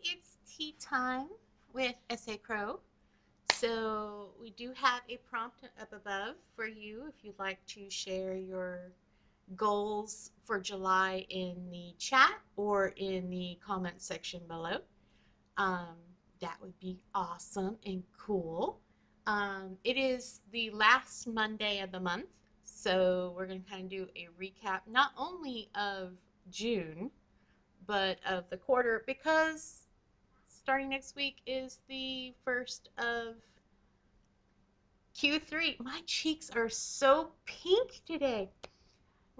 it's tea time with SA Crow. So we do have a prompt up above for you if you'd like to share your goals for July in the chat or in the comment section below. Um, that would be awesome and cool. It is the last Monday of the month, so we're going to kind of do a recap not only of June, but of the quarter because starting next week is the first of Q3. My cheeks are so pink today.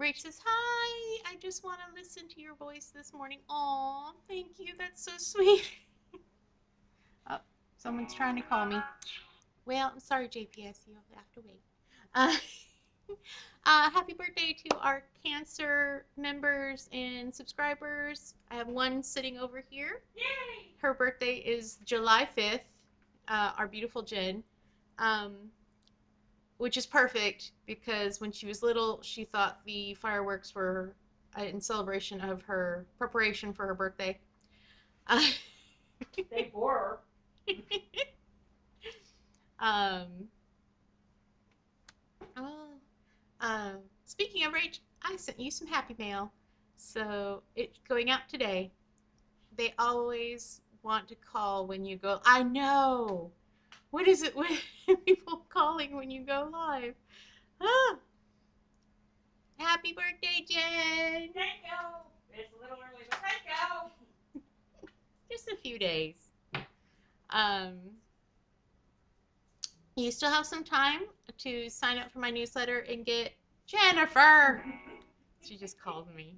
Rach says, hi, I just want to listen to your voice this morning. Aw, thank you. That's so sweet. Oh, someone's trying to call me. Well, I'm sorry, JPS. You'll have to wait. Uh, happy birthday to our Cancer members and subscribers. I have one sitting over here. Yay! Her birthday is July 5th, our beautiful Jen, which is perfect because when she was little, she thought the fireworks were in celebration of her preparation for her birthday. They were. Speaking of Rach, I sent you some happy mail. So it's going out today. They always want to call when you go. I know. What is it with people calling when you go live? Ah. Happy birthday, Jen. Thank you. It's a little early, but thank you. Just a few days. You still have some time to sign up for my newsletter and get Jennifer. She just called me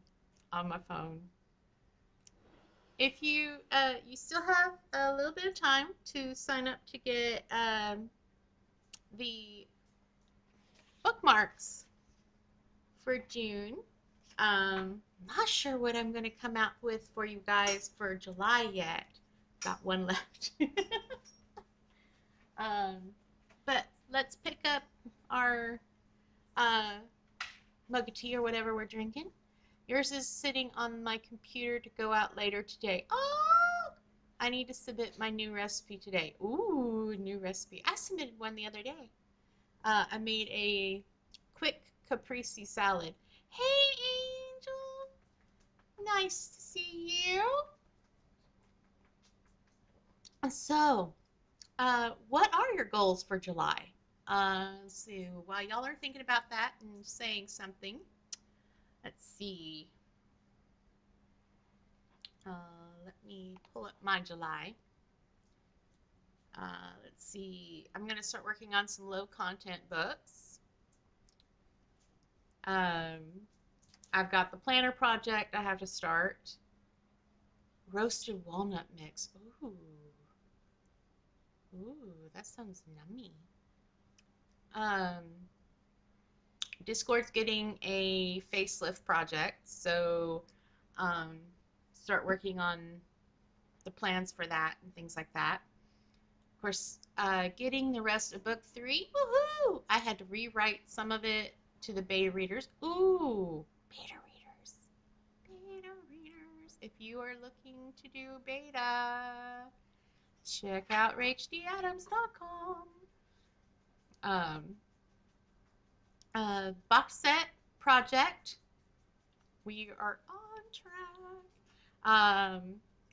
on my phone. If you you still have a little bit of time to sign up to get the bookmarks for June. Not sure what I'm going to come out with for you guys for July yet. Got one left. But let's pick up our mug of tea or whatever we're drinking. Yours is sitting on my computer to go out later today. Oh, I need to submit my new recipe today. Ooh, new recipe. I submitted one the other day. I made a quick caprese salad. Hey, Angel. Nice to see you. So, what are your goals for July? Let's see. While y'all are thinking about that and saying something, let's see. Let me pull up my July. Let's see. I'm going to start working on some low content books. I've got the planner project I have to start. Roasted walnut mix. Ooh. Ooh, that sounds yummy. Discord's getting a facelift project, so start working on the plans for that and things like that. Of course, getting the rest of book 3. Woohoo! I had to rewrite some of it to the beta readers. Ooh, beta readers. Beta readers. If you are looking to do beta, check out rachdadams.com. Box set project. We are on track.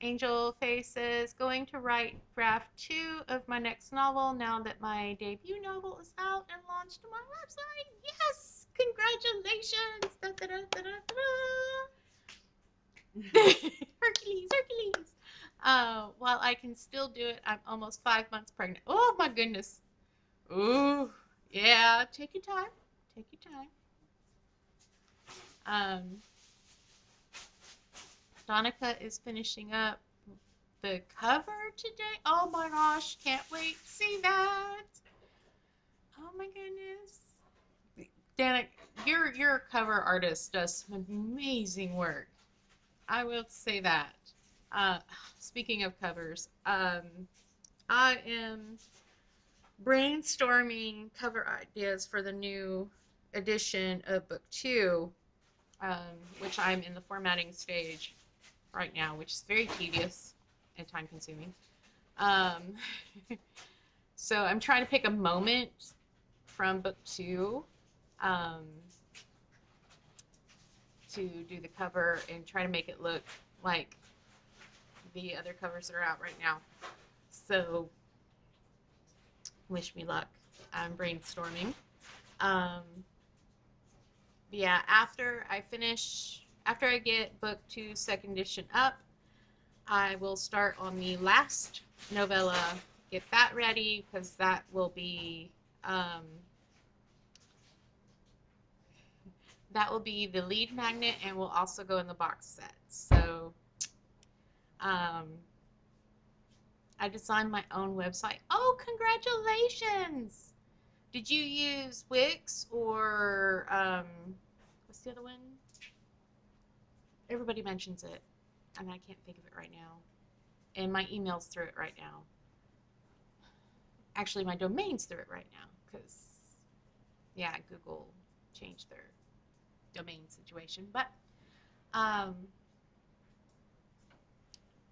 Angel Faces going to write draft 2 of my next novel now that my debut novel is out and launched on my website. Yes! Congratulations! Da, da, da, da, da, da. Hercules, Hercules. While I can still do it, I'm almost 5 months pregnant. Oh my goodness. Ooh, yeah. Take your time. Take your time. Donica is finishing up the cover today. Oh my gosh, can't wait to see that. Oh my goodness. Danica, your cover artist does some amazing work. I will say that. Speaking of covers, I am brainstorming cover ideas for the new edition of book 2, which I'm in the formatting stage right now, which is very tedious and time consuming. Um, so I'm trying to pick a moment from book two um, to do the cover and try to make it look like the other covers that are out right now. So wish me luck. I'm brainstorming. Um, yeah, after I get book two second edition up, I will start on the last novella, get that ready, because um, that will be the lead magnet and will also go in the box set. So um, I designed my own website. Oh, congratulations! Did you use Wix or what's the other one? Everybody mentions it, and I can't think of it right now. And my email's through it right now. Actually, my domain's through it right now because, yeah, Google changed their domain situation. But, um,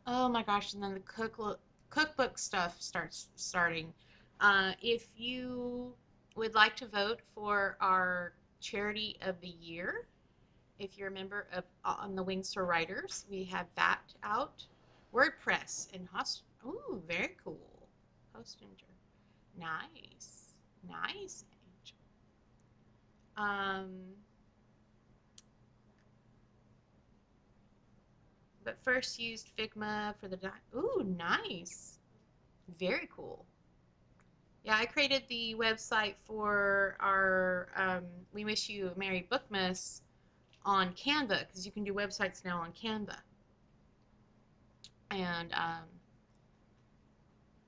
oh my gosh, and then the cookbook stuff starting. If you would like to vote for our charity of the year, if you're a member of On the Wings for Writers, we have that out. WordPress and Ooh, very cool. Hostinger. Nice. Nice, Angel. But first used Figma for the ooh, nice. Very cool. Yeah, I created the website for our We Wish You a Merry Bookmas on Canva because you can do websites now on Canva. And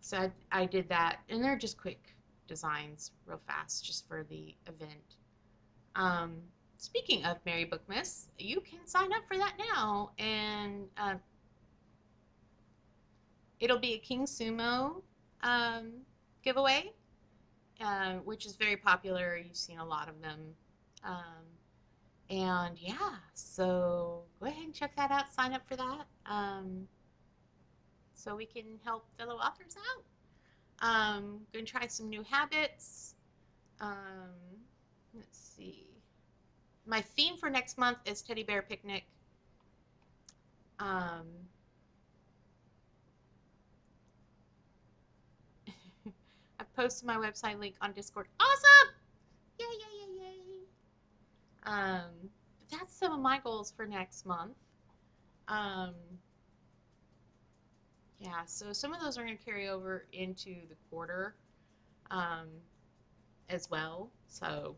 so I did that, and they're just quick designs, real fast, just for the event. Um, Speaking of Merry Bookmas, you can sign up for that now, and it'll be a King Sumo um, giveaway, which is very popular. You've seen a lot of them. Um, and yeah, so go ahead and check that out. Sign up for that so we can help fellow authors out. Going to try some new habits. Um, let's see. My theme for next month is Teddy Bear Picnic. Um, I've posted my website link on Discord. Awesome! Yay, yay, yay, yay. But that's some of my goals for next month. Um, yeah, so some of those are going to carry over into the quarter um, as well. So,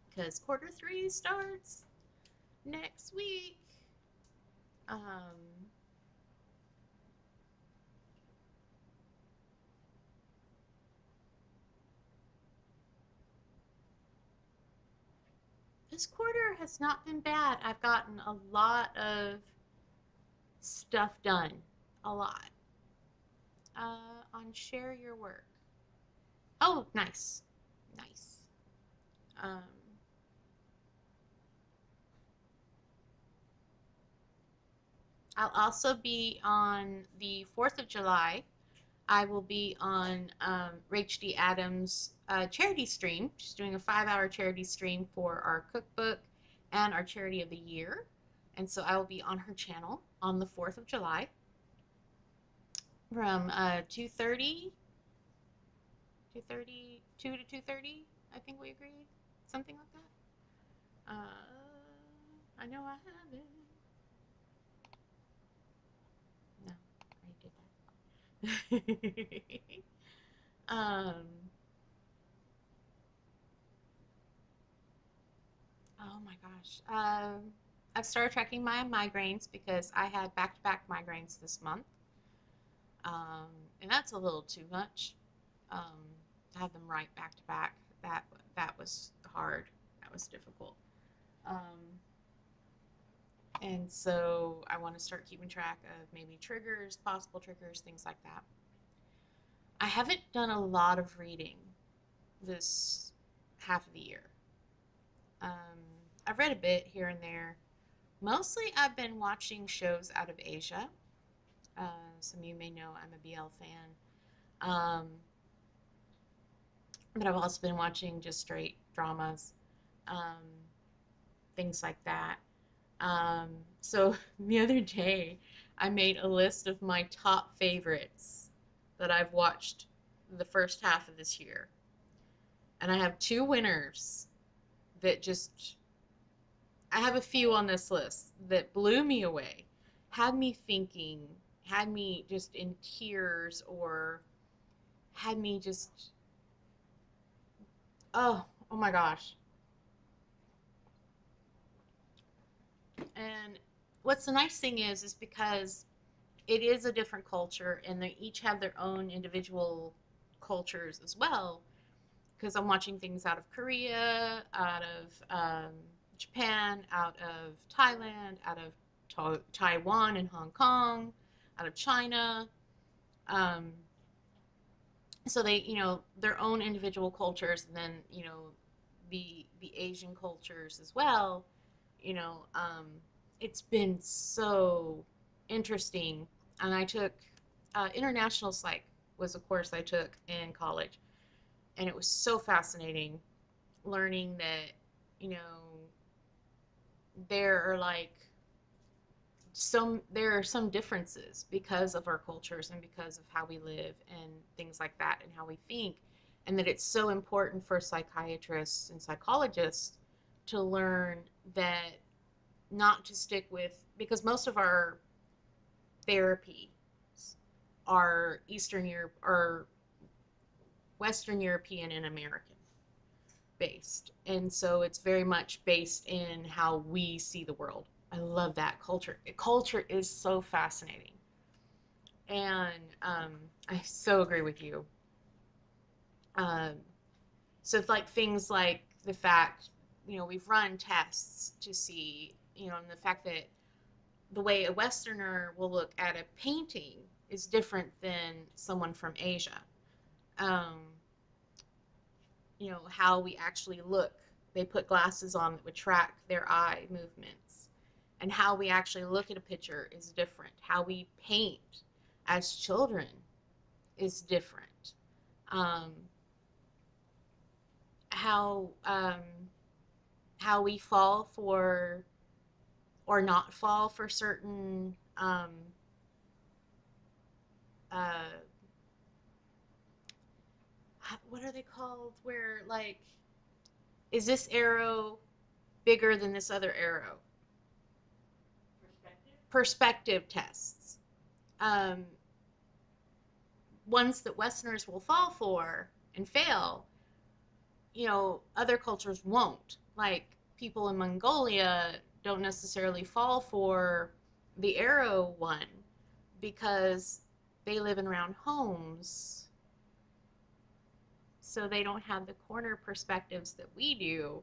because quarter three starts next week. Um, this quarter has not been bad. I've gotten a lot of stuff done. A lot. On share your work. Oh, nice. Nice. Um, I'll also be on the 4th of July. I will be on Rach D. Adams' charity stream. She's doing a 5-hour charity stream for our cookbook and our charity of the year. And so I will be on her channel on the 4th of July from 2:30, 2 to 2:30, I think we agreed. Something like that. I know I have it. No, I already did that. um, oh my gosh. I've started tracking my migraines because I had back-to-back migraines this month. Um, and that's a little too much. Um, to have them right back to back, that was hard. That was difficult. Um, and so I want to start keeping track of maybe triggers, possible triggers, things like that. I haven't done a lot of reading this half of the year. Um, I've read a bit here and there. Mostly I've been watching shows out of Asia. Some of you may know I'm a BL fan. But I've also been watching just straight dramas, um, things like that. Um, so the other day, I made a list of my top favorites that I've watched the first half of this year. And I have two winners that just, I have a few on this list that blew me away, had me thinking, had me just in tears, or had me just, oh my gosh. And what's the nice thing is because it is a different culture and they each have their own individual cultures as well. Because I'm watching things out of Korea, out of Japan, out of Thailand, out of Taiwan and Hong Kong, out of China. Um, so they, their own individual cultures, and then the Asian cultures as well. You know, um, it's been so interesting, and I took international psych was a course I took in college, and it was so fascinating learning that you know there are there are some differences because of our cultures and because of how we live and things like that and how we think, and that it's so important for psychiatrists and psychologists to learn that not to stick with, because most of our therapy are Eastern Europe or Western European and American based. And so it's very much based in how we see the world. I love that culture. Culture is so fascinating. And I so agree with you. Um, so it's like things like the fact, we've run tests to see, and the fact that the way a Westerner will look at a painting is different than someone from Asia. Um, how we actually look. They put glasses on that would track their eye movements. And how we actually look at a picture is different. How we paint as children is different. Um, how how we fall for or not fall for certain uh, what are they called? Where like, is this arrow bigger than this other arrow? Perspective tests. Um, Ones that Westerners will fall for and fail, other cultures won't. Like people in Mongolia don't necessarily fall for the arrow one because they live in round homes. So they don't have the corner perspectives that we do.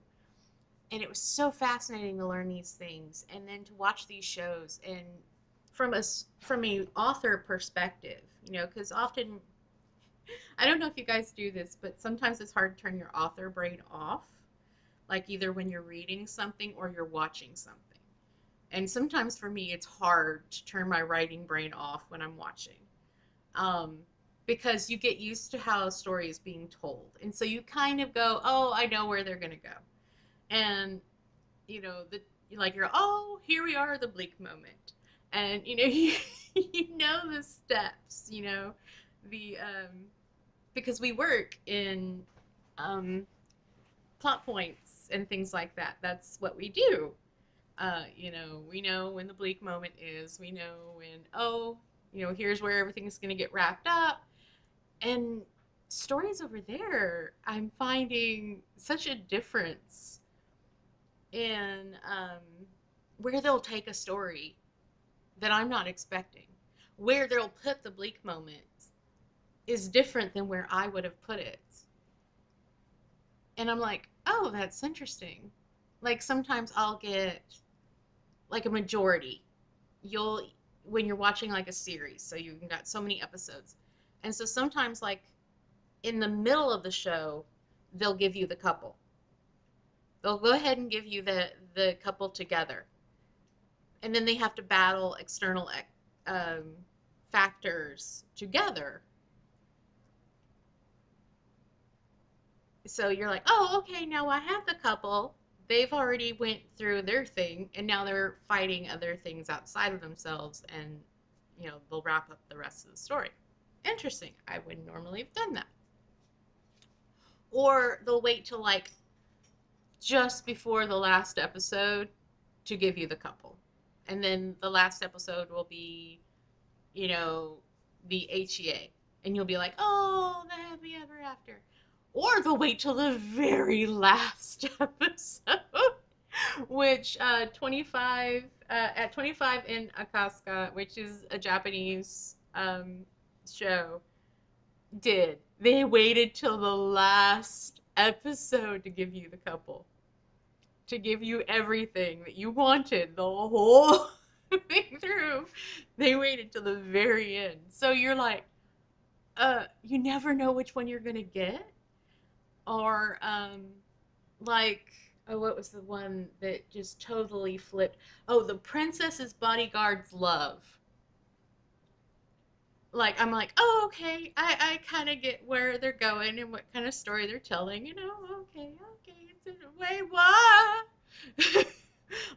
And it was so fascinating to learn these things and then to watch these shows and from a author perspective, because often I don't know if you guys do this, but sometimes it's hard to turn your author brain off, like either when you're reading something or you're watching something. And sometimes for me, it's hard to turn my writing brain off when I'm watching, um, because you get used to how a story is being told. And so you kind of go, oh, I know where they're going to go. And, the like you're, oh, here we are, the bleak moment. And, you know the steps, the because we work in um, plot points and things like that. That's what we do. We know when the bleak moment is. We know when, oh, here's where everything's going to get wrapped up. And stories over there, I'm finding such a difference in where they'll take a story that I'm not expecting. Where they'll put the bleak moment is different than where I would have put it. And I'm like, oh, that's interesting. Like sometimes I'll get like a majority. You'll when you're watching like a series, so you've got so many episodes. And so sometimes like in the middle of the show, they'll give you the couple. They'll go ahead and give you the couple together. And then they have to battle external um, factors together. So you're like, oh, okay, now I have the couple. They've already went through their thing, and now they're fighting other things outside of themselves, and they'll wrap up the rest of the story. Interesting. I wouldn't normally have done that. Or they'll wait till like just before the last episode to give you the couple, and then the last episode will be, you know, the HEA, and you'll be like, oh, the happy ever after. Or they'll wait till the very last episode, which 25 at 25 in Akaska, which is a Japanese show, did. They waited till the last episode to give you the couple, to give you everything that you wanted the whole thing through. They waited till the very end. So you're like, you never know which one you're gonna get. Or like, oh, what was the one that just totally flipped? Oh, The Princess's Bodyguard's Love. Like, I'm like, oh, okay, I kind of get where they're going and what kind of story they're telling, okay, it's in a way, what?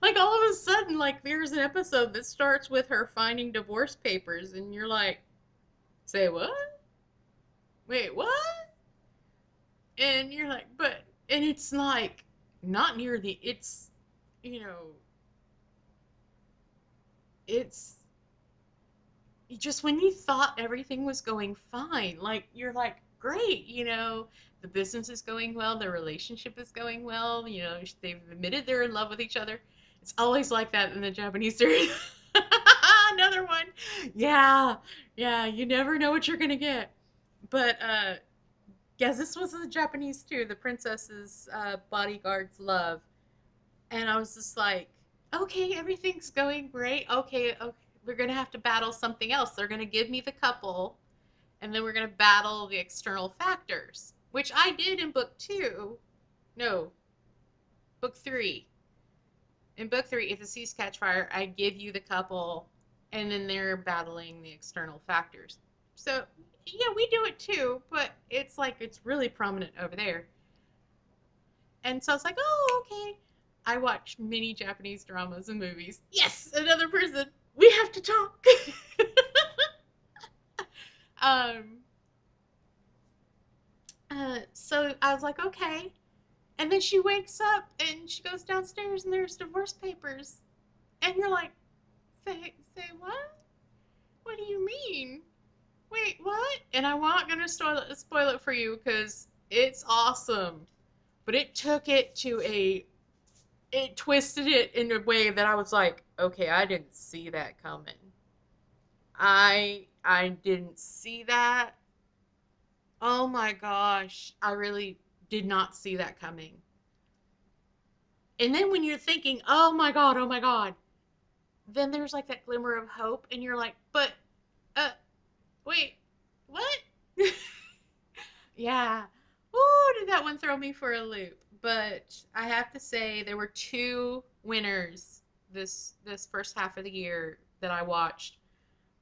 Like, all of a sudden, like, there's an episode that starts with her finding divorce papers, and you're like, say what? Wait, what? And you're like, and it's like, not near you know, it's just when you thought everything was going fine, like you're like, great, the business is going well, the relationship is going well, they've admitted they're in love with each other. It's always like that in the Japanese series. Another one. Yeah, yeah, you never know what you're gonna get. But yes, this was the Japanese too, The Princess's Bodyguard's Love. And I was just like, okay, everything's going great. Okay, okay, we're gonna have to battle something else. They're gonna give me the couple, and then we're gonna battle the external factors, which I did in book two. No, book three. In book three, if the seas catch fire, I give you the couple, and then they're battling the external factors. So yeah, we do it too, but it's like it's really prominent over there. And so it's like, oh, okay. I watch many Japanese dramas and movies. Yes, another person. We have to talk. um, so I was like, okay. And then she wakes up and she goes downstairs and there's divorce papers. And you're like, say what? What do you mean? Wait, what? And I'm not going to spoil it for you because it's awesome. But it took it to it twisted it in a way that I was like, okay, I didn't see that coming. I didn't see that. Oh my gosh, I really did not see that coming. And then when you're thinking, oh my god, then there's like that glimmer of hope, and you're like, but, uh, wait, what? Yeah. Ooh, did that one throw me for a loop? But I have to say there were two winners this first half of the year that I watched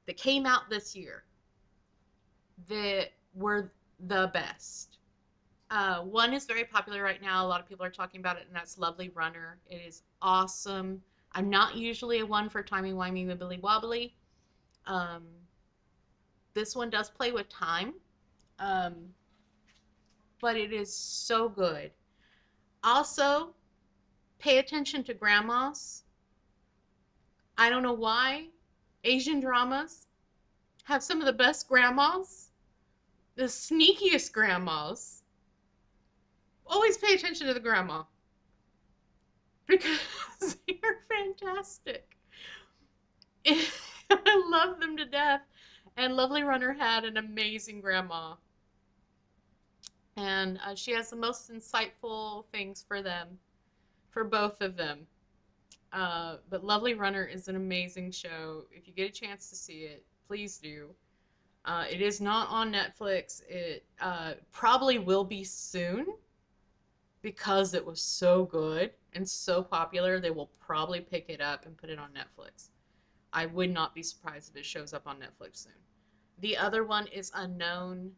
that came out this year that were the best. One is very popular right now. A lot of people are talking about it, and that's Lovely Runner. It is awesome. I'm not usually a one for timey wimey wibbly wobbly. Um, this one does play with time, um, but it is so good. Also, pay attention to grandmas. I don't know why Asian dramas have some of the best grandmas, the sneakiest grandmas. Always pay attention to the grandma because they are fantastic. I love them to death. And Lovely Runner had an amazing grandma. And she has the most insightful things for them, for both of them. But Lovely Runner is an amazing show. If you get a chance to see it, please do. It is not on Netflix. It probably will be soon because it was so good and so popular. They will probably pick it up and put it on Netflix. I would not be surprised if it shows up on Netflix soon. The other one is Unknown.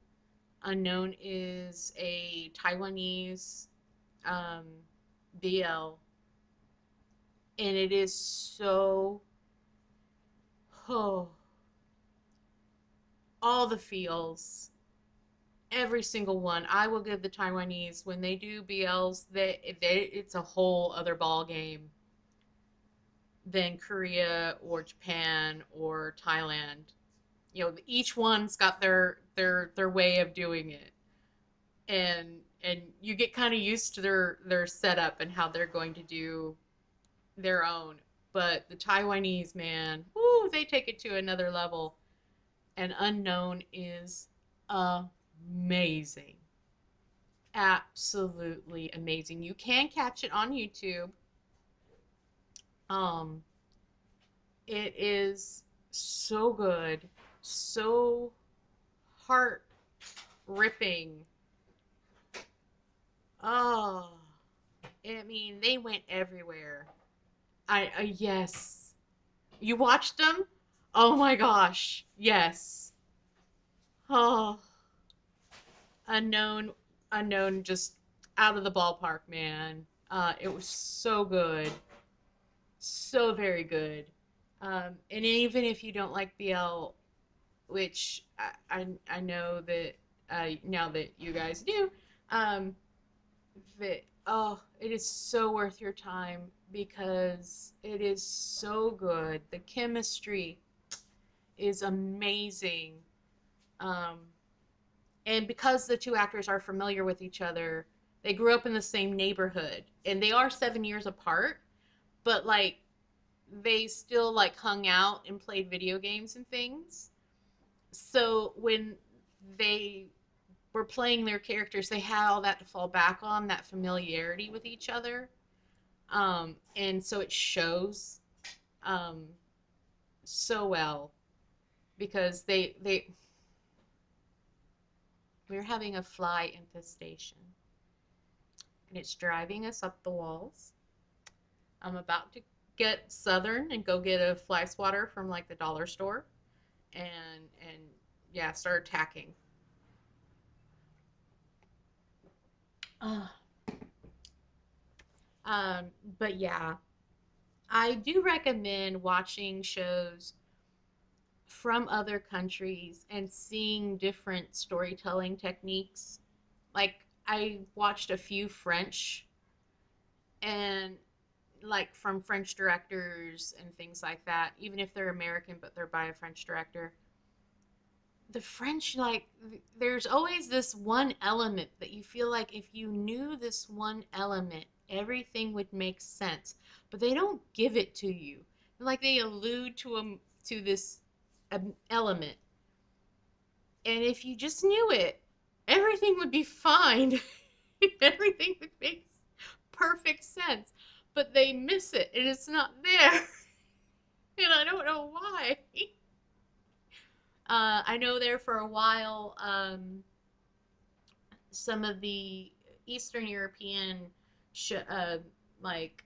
Unknown is a Taiwanese um, BL, and it is so, oh, all the feels, every single one. I will give the Taiwanese, when they do BLs, it's a whole other ball game than Korea or Japan or Thailand. You know, each one's got their way of doing it, and you get kind of used to their setup and how they're going to do their own. But the Taiwanese, man, whoo, they take it to another level. And Unknown is amazing, absolutely amazing. You can catch it on YouTube. Um, it is so good, so heart ripping. Oh, I mean, they went everywhere. Yes. You watched them? Oh my gosh. Yes. Oh, unknown, unknown, just out of the ballpark, man. It was so good, so very good. And even if you don't like BL, which I know that now that you guys do, um, that it is so worth your time because it is so good. The chemistry is amazing. Um, and because the two actors are familiar with each other, they grew up in the same neighborhood and they are 7 years apart, but like they still like hung out and played video games and things. So when they were playing their characters, they had all that to fall back on, that familiarity with each other. And so it shows um, so well because they we're having a fly infestation and it's driving us up the walls. I'm about to get southern and go get a fly swatter from like the dollar store and yeah, start attacking. Uh, um, but yeah, I do recommend watching shows from other countries and seeing different storytelling techniques. Like I watched a few French and like from French directors and things like that, even if they're American but they're by a French director. The French, like, there's always this one element that you feel like if you knew this one element, everything would make sense. But they don't give it to you. Like they allude to this element, and if you just knew it, everything would be fine. Everything would make perfect sense. But they miss it, and it's not there, and I don't know why. I know there for a while, some of the Eastern European uh, like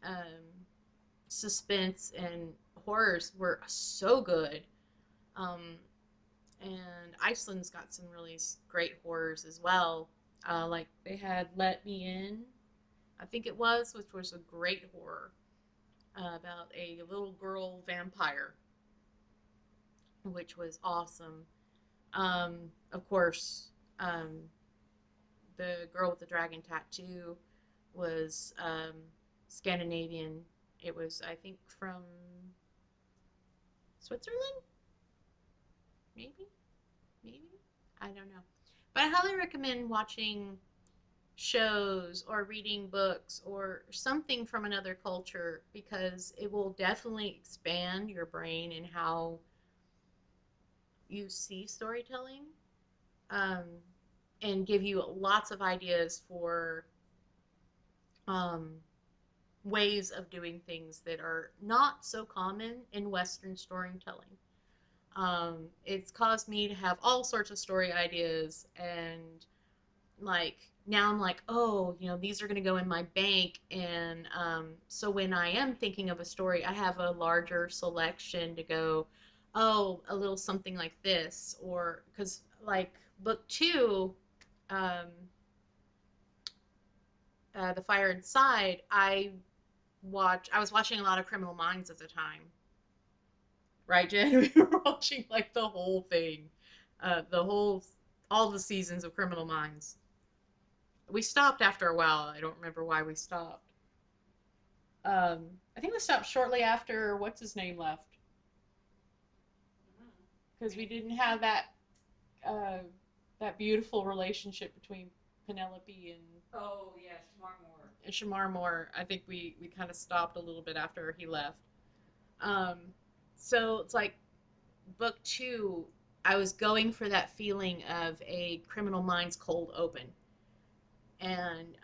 um, suspense and horrors were so good. Um, and Iceland's got some really great horrors as well. Like they had Let Me In, I think it was, which was a great horror about a little girl vampire, which was awesome. Of course, um, the girl with the dragon tattoo was Scandinavian. It was, I think, from Switzerland, maybe, maybe. I don't know, but I highly recommend watching shows or reading books or something from another culture because it will definitely expand your brain and how you see storytelling, um, and give you lots of ideas for um, ways of doing things that are not so common in Western storytelling. It's caused me to have all sorts of story ideas, and like now I'm like, oh, these are going to go in my bank, and so when I am thinking of a story, I have a larger selection to go. oh, a little something like this, or because like book two, um, The Fire Inside, I was watching a lot of Criminal Minds at the time, right, Jen? We were watching like the whole thing, the whole, all the seasons of Criminal Minds. We stopped after a while. I don't remember why we stopped. I think we stopped shortly after what's his name left because we didn't have uh, that beautiful relationship between Penelope Oh yes, Marmor. and Shamar Moore. I think we kind of stopped a little bit after he left. Um, so it's like book two, I was going for that feeling of a Criminal Minds cold open, and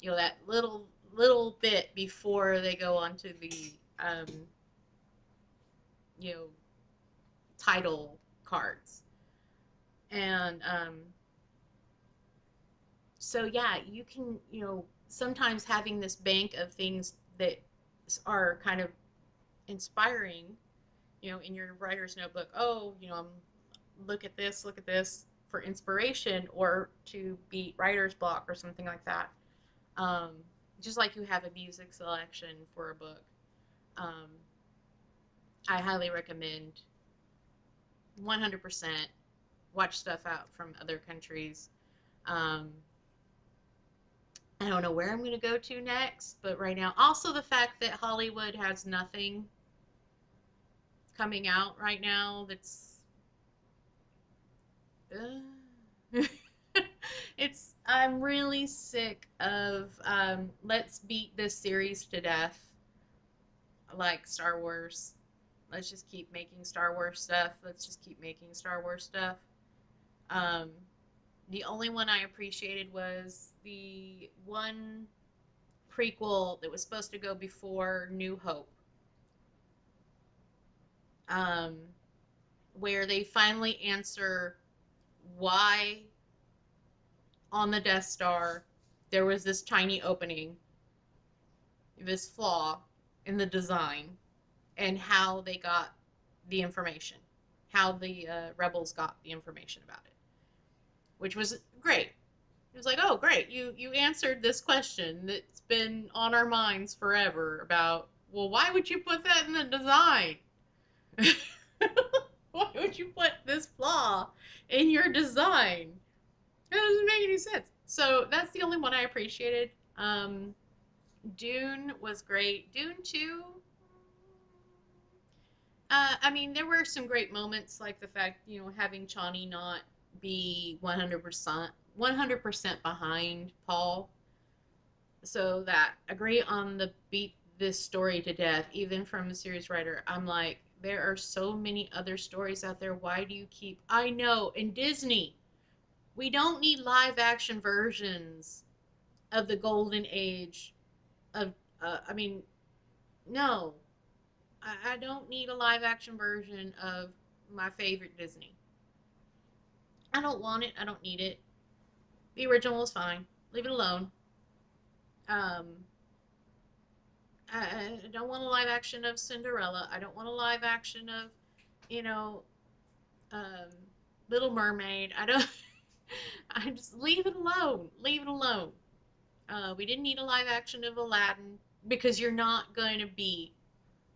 that little bit before they go onto the um, you know title cards, and so yeah, you can sometimes having this bank of things that are kind of inspiring, in your writer's notebook. Oh, I'm look at this for inspiration or to beat writer's block or something like that. Um, just like you have a music selection for a book. Um, I highly recommend 100% watch stuff out from other countries. Um, I don't know where I'm going to go to next, but right now, also the fact that Hollywood has nothing coming out right now that's I'm really sick of let's beat this series to death like Star Wars. Let's just keep making Star Wars stuff. Let's just keep making Star Wars stuff. Um, the only one I appreciated was the one prequel that was supposed to go before New Hope, um, where they finally answer why on the Death Star there was this tiny opening, this flaw in the design, and how they got the information, how the rebels got the information about it, which was great. It was like, oh, great, you answered this question that's been on our minds forever about, well, why would you put that in the design? Why would you put this flaw in your design? It doesn't make any sense. So that's the only one I appreciated. Dune was great. Dune 2, I mean, there were some great moments, like the fact, having Chani not be 100% behind Paul. So that agree on the beat this story to death, even from a series writer. I'm like, there are so many other stories out there. Why do you keep? I know, in Disney, we don't need live action versions of the golden age of. I mean, no, I don't need a live action version of my favorite Disney. I don't want it. I don't need it. The original is fine. Leave it alone. Um, I don't want a live action of Cinderella. I don't want a live action of, you know, um, Little Mermaid. I don't. I just leave it alone. Leave it alone. We didn't need a live action of Aladdin because you're not going to beat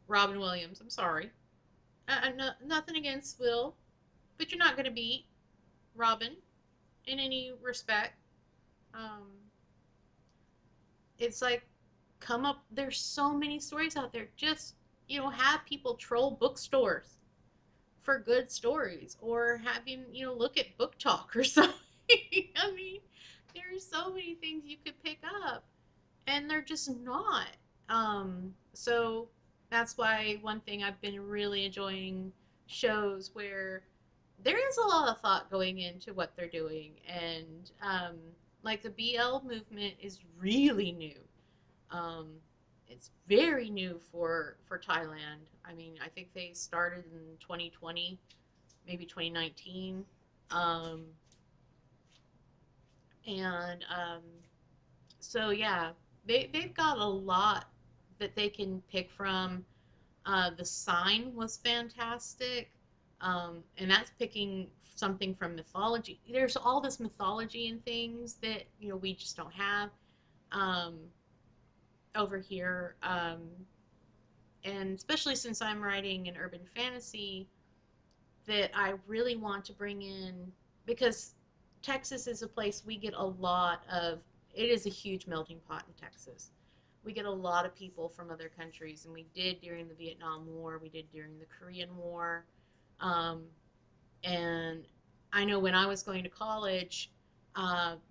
Robin Williams. I'm sorry. No, nothing against Will, but you're not going to beat Robin in any respect. Um, it's like, come up. There's so many stories out there. Just have people troll bookstores for good stories, or have him look at book talk or something. I mean, there's so many things you could pick up, and they're just not. So that's why one thing I've been really enjoying shows where there is a lot of thought going into what they're doing, and like the BL movement is really new. Um, it's very new for Thailand. I mean, I think they started in 2020, maybe 2019, um, and so yeah, they've got a lot that they can pick from. The sign was fantastic. And that's picking something from mythology. There's all this mythology and things that we just don't have um, over here. And especially since I'm writing an urban fantasy, that I really want to bring in, because Texas is a place we get a lot of. It is a huge melting pot in Texas. We get a lot of people from other countries, and we did during the Vietnam War. We did during the Korean War, um, and I know when I was going to college,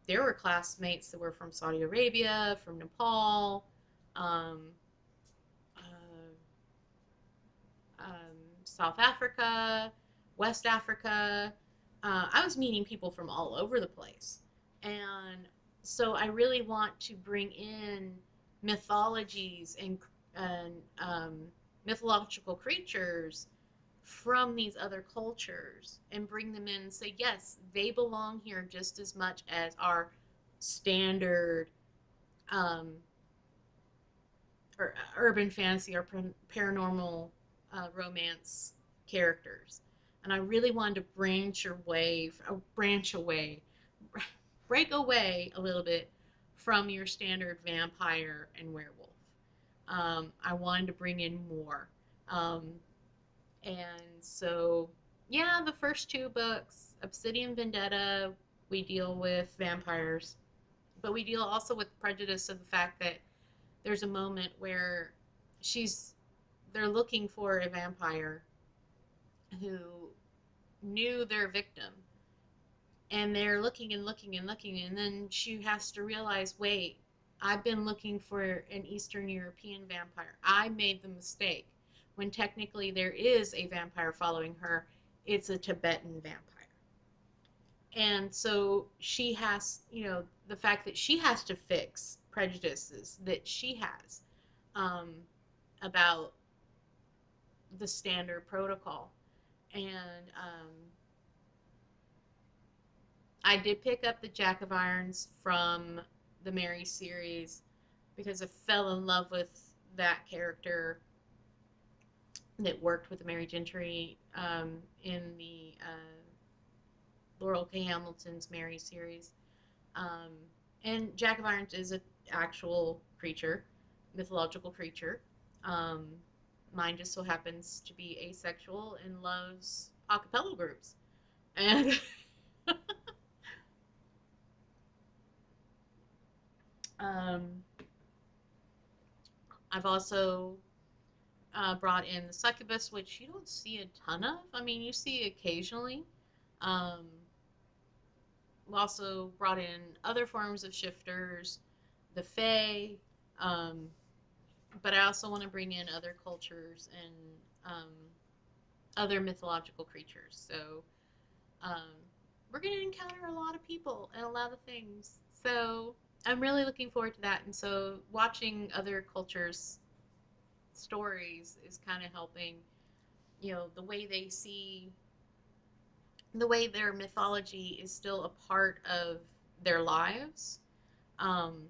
there were classmates that were from Saudi Arabia, from Nepal, um, uh, South Africa, West Africa. I was meeting people from all over the place. And so I really want to bring in mythologies and mythological creatures from these other cultures and bring them in and say, yes, they belong here just as much as our standard um, or urban fantasy or paranormal romance characters. And I really wanted to branch away, break away a little bit from your standard vampire and werewolf. I wanted to bring in more. Um, and so, yeah, the first two books, Obsidian Vendetta, we deal with vampires, but we deal also with prejudice of the fact that there's a moment where she's they're looking for a vampire who knew their victim, and they're looking and looking and looking, and then she has to realize, wait, I've been looking for an Eastern European vampire. I made the mistake, when technically there is a vampire following her. It's a Tibetan vampire. And so she has, the fact that she has to fix prejudices that she has um, about the standard protocol. And I did pick up the Jack of Irons from the Mary series because I fell in love with that character that worked with the Mary Gentry in the Laurel K. Hamilton's Mary series. Um, and Jack of Irons is an actual creature, mythological creature. Um, Mine just so happens to be asexual and loves a cappella groups. And um, I've also brought in the succubus, which you don't see a ton of. I mean, you see occasionally. Um, we also brought in other forms of shifters, the fae, um, but I also want to bring in other cultures and other mythological creatures. So um, we're going to encounter a lot of people and a lot of things. So I'm really looking forward to that. And so watching other cultures' stories is kind of helping, the way they see, the way their mythology is still a part of their lives. Um,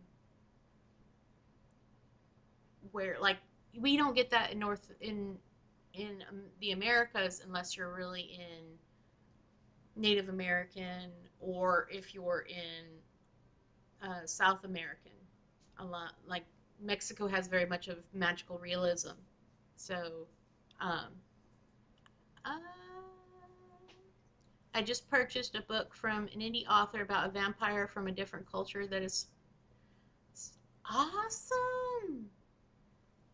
where like we don't get that in the Americas unless you're really in Native American, or if you're in South American. A lot like Mexico has very much of magical realism. So, um, uh, I just purchased a book from an indie author about a vampire from a different culture that is awesome.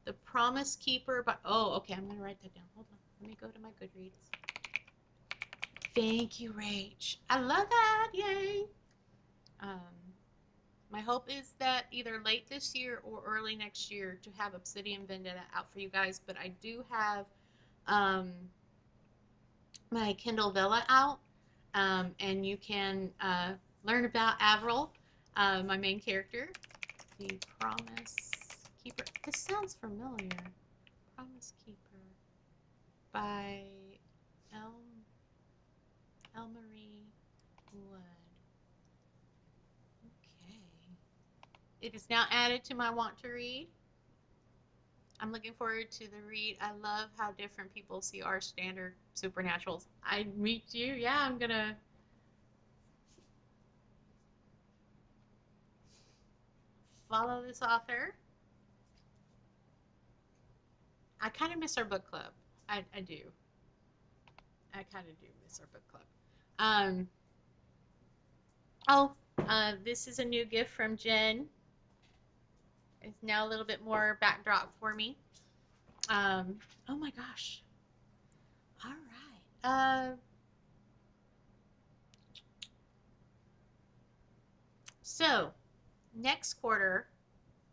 The Promise Keeper. But oh, okay, I'm gonna write that down. Hold on. Let me go to my Goodreads. Thank you, Rach. I love that. Yay. Um, my hope is that either late this year or early next year to have Obsidian Vendetta out for you guys. But I do have um, my Kindle Vella out, and you can learn about Avril, my main character, the Promise Keeper. This sounds familiar. Promise Keeper by Elm Elmarie Wood. Okay. It is now added to my want to read. I'm looking forward to the read. I love how different people see our standard supernaturals. I meet you. Yeah, I'm gonna follow this author. I kind of miss our book club. I do. I kind of do miss our book club. Um, oh, this is a new gift from Jen. It's now a little bit more backdrop for me. Oh my gosh. All right. So next quarter,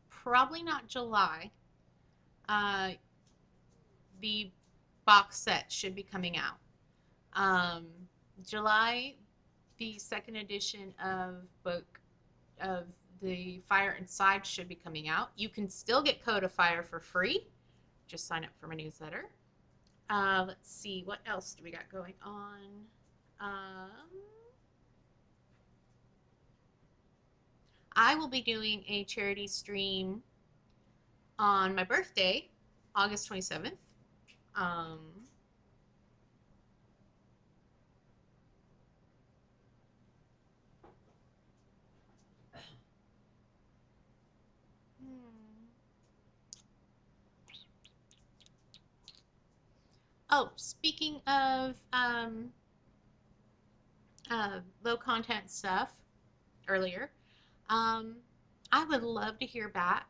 probably not July. Uh, the box set should be coming out. Um, July, the second edition of book of the Fire Inside should be coming out. You can still get Code of Fire for free. Just sign up for my newsletter. Let's see, what else do we got going on? I will be doing a charity stream on my birthday, August 27th. Um, hmm. Oh, speaking of low content stuff earlier, um, I would love to hear back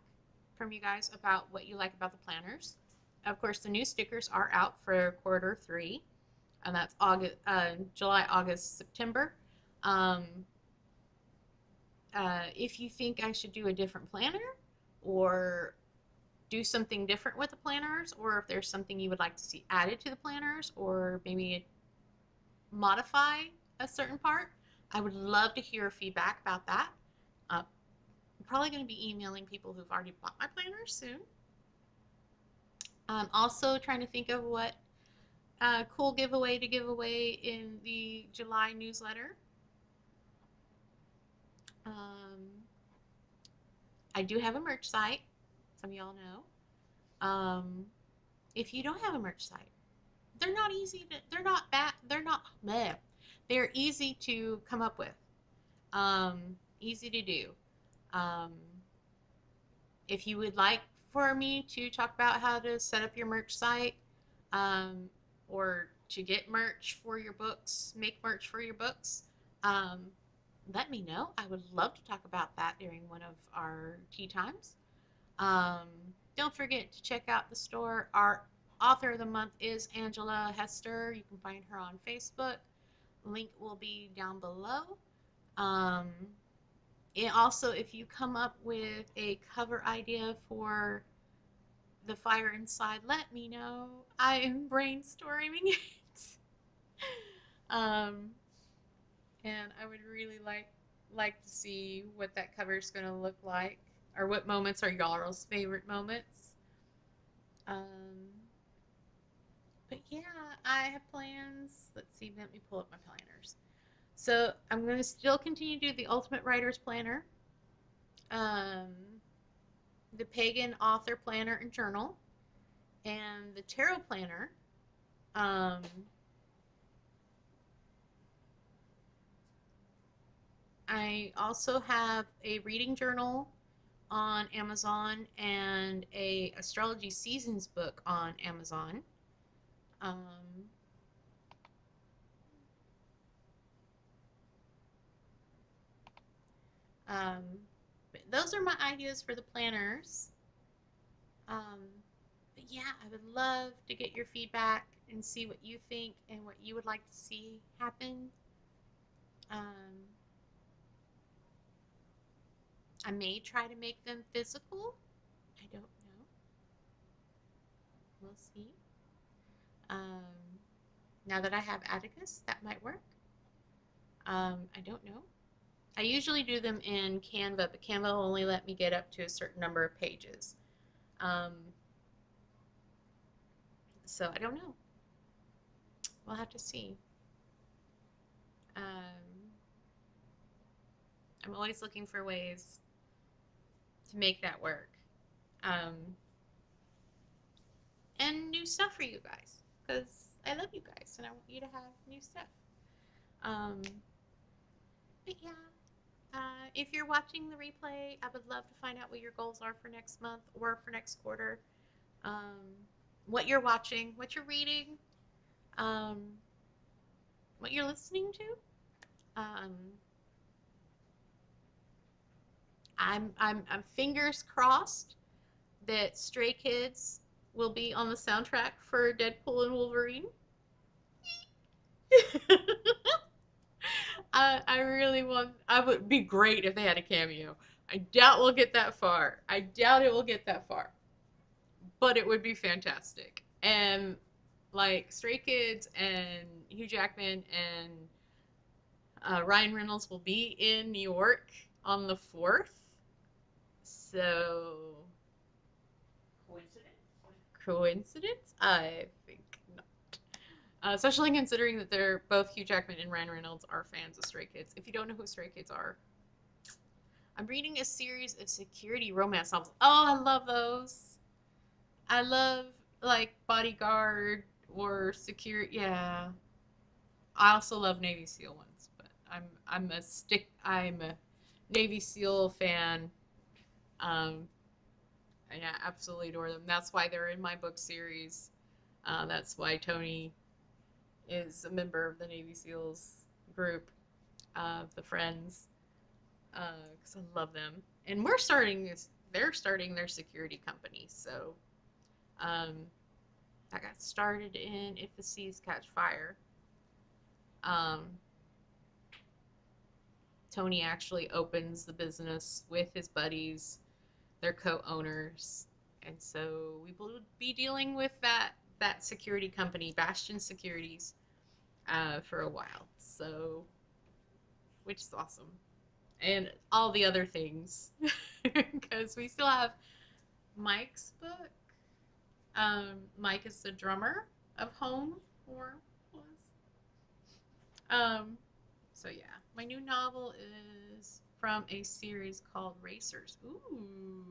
from you guys about what you like about the planners. Of course, the new stickers are out for quarter three, and that's July, August, September. Um, if you think I should do a different planner or do something different with the planners, or if there's something you would like to see added to the planners, or maybe modify a certain part, I would love to hear feedback about that. I'm probably going to be emailing people who've already bought my planners soon. I'm also trying to think of what cool giveaway to give away in the July newsletter. Um, I do have a merch site. Some of y'all know. If you don't have a merch site, they're not easy to. They're not bad. They're not. Bleh. They're easy to come up with. Easy to do. Um, if you would like for me to talk about how to set up your merch site, um, or to get merch for your books, make merch for your books, um, let me know. I would love to talk about that during one of our tea times. Um, don't forget to check out the store. Our author of the month is Angela Hester. You can find her on Facebook. Link will be down below. Um, and also, if you come up with a cover idea for The Fire Inside, let me know. I am brainstorming it. um, and I would really like to see what that cover is going to look like, or what moments are y'all's favorite moments. Um, but yeah, I have plans. Let's see. Let me pull up my planners. So I'm going to still continue to do the Ultimate Writer's Planner, um, the Pagan Author Planner and Journal, and the Tarot Planner. Um, I also have a reading journal on Amazon and a astrology seasons book on Amazon. Um, um, but those are my ideas for the planners. Um, but yeah, I would love to get your feedback and see what you think and what you would like to see happen. Um, I may try to make them physical. I don't know. We'll see. Um, now that I have Atticus, that might work. I don't know. I usually do them in Canva, but Canva will only let me get up to a certain number of pages. Um, so I don't know. We'll have to see. Um, I'm always looking for ways to make that work. Um, and new stuff for you guys because I love you guys and I want you to have new stuff. Um, but yeah, if you're watching the replay, I would love to find out what your goals are for next month or for next quarter. Um, what you're watching, what you're reading, um, what you're listening to. Um, I'm fingers crossed that Stray Kids will be on the soundtrack for Deadpool and Wolverine. I really want. I would be great if they had a cameo. I doubt we'll get that far. I doubt it will get that far, but it would be fantastic. And like Stray Kids and Hugh Jackman and Ryan Reynolds will be in New York on the 4th. So Coincidence? coincidence? I think not. Especially considering that they're both Hugh Jackman and Ryan Reynolds are fans of Stray Kids. If you don't know who Stray Kids are, I'm reading a series of security romance novels. Oh, I love those. I love like Bodyguard or Security. Yeah, I also love Navy SEAL ones, but I'm a Navy SEAL fan. Um, and I absolutely adore them. That's why they're in my book series. That's why Tony is a member of the Navy SEALs group of the Friends because I love them. And we're starting this. They're starting their security company, so um, that got started in If the Seas Catch Fire. Um, Tony actually opens the business with his buddies. They're co-owners, and so we will be dealing with that security company, Bastion Securities, for a while. So, which is awesome, and all the other things, because we still have Mike's book. Mike is the drummer of Home, or was. Um, so yeah, my new novel is from a series called Racers. Ooh,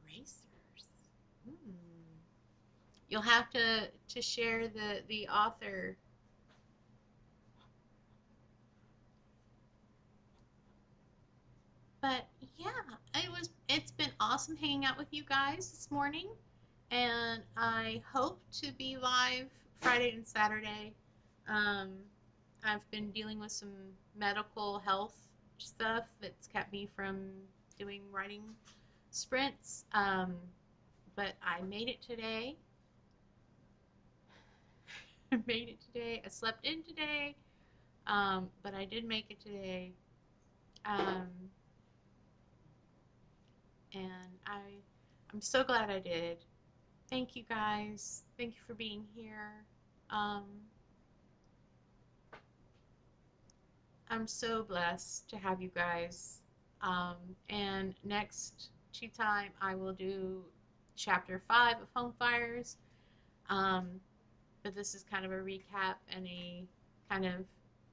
Racers. Hmm. You'll have to share the author. But yeah, it's been awesome hanging out with you guys this morning, and I hope to be live Friday and Saturday. Um, I've been dealing with some medical health stuff that's kept me from doing writing sprints, but I made it today. I made it today. I slept in today, but I did make it today. Um, and I'm so glad I did. Thank you guys. Thank you for being here. Um, I'm so blessed to have you guys. Um, and next time I will do chapter 5 of Home Fires. Um, but this is kind of a recap and a kind of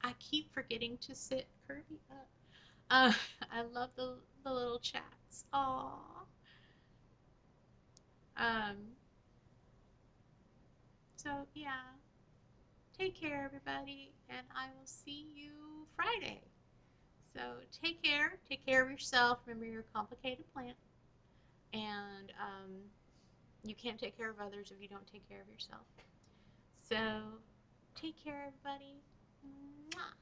I keep forgetting to sit Kirby up. Uh, I love the little chats. Aww. Um, so yeah, take care, everybody, and I will see you Friday. So take care of yourself. Remember, you're a complicated plant, and you can't take care of others if you don't take care of yourself. So take care, everybody. Mwah.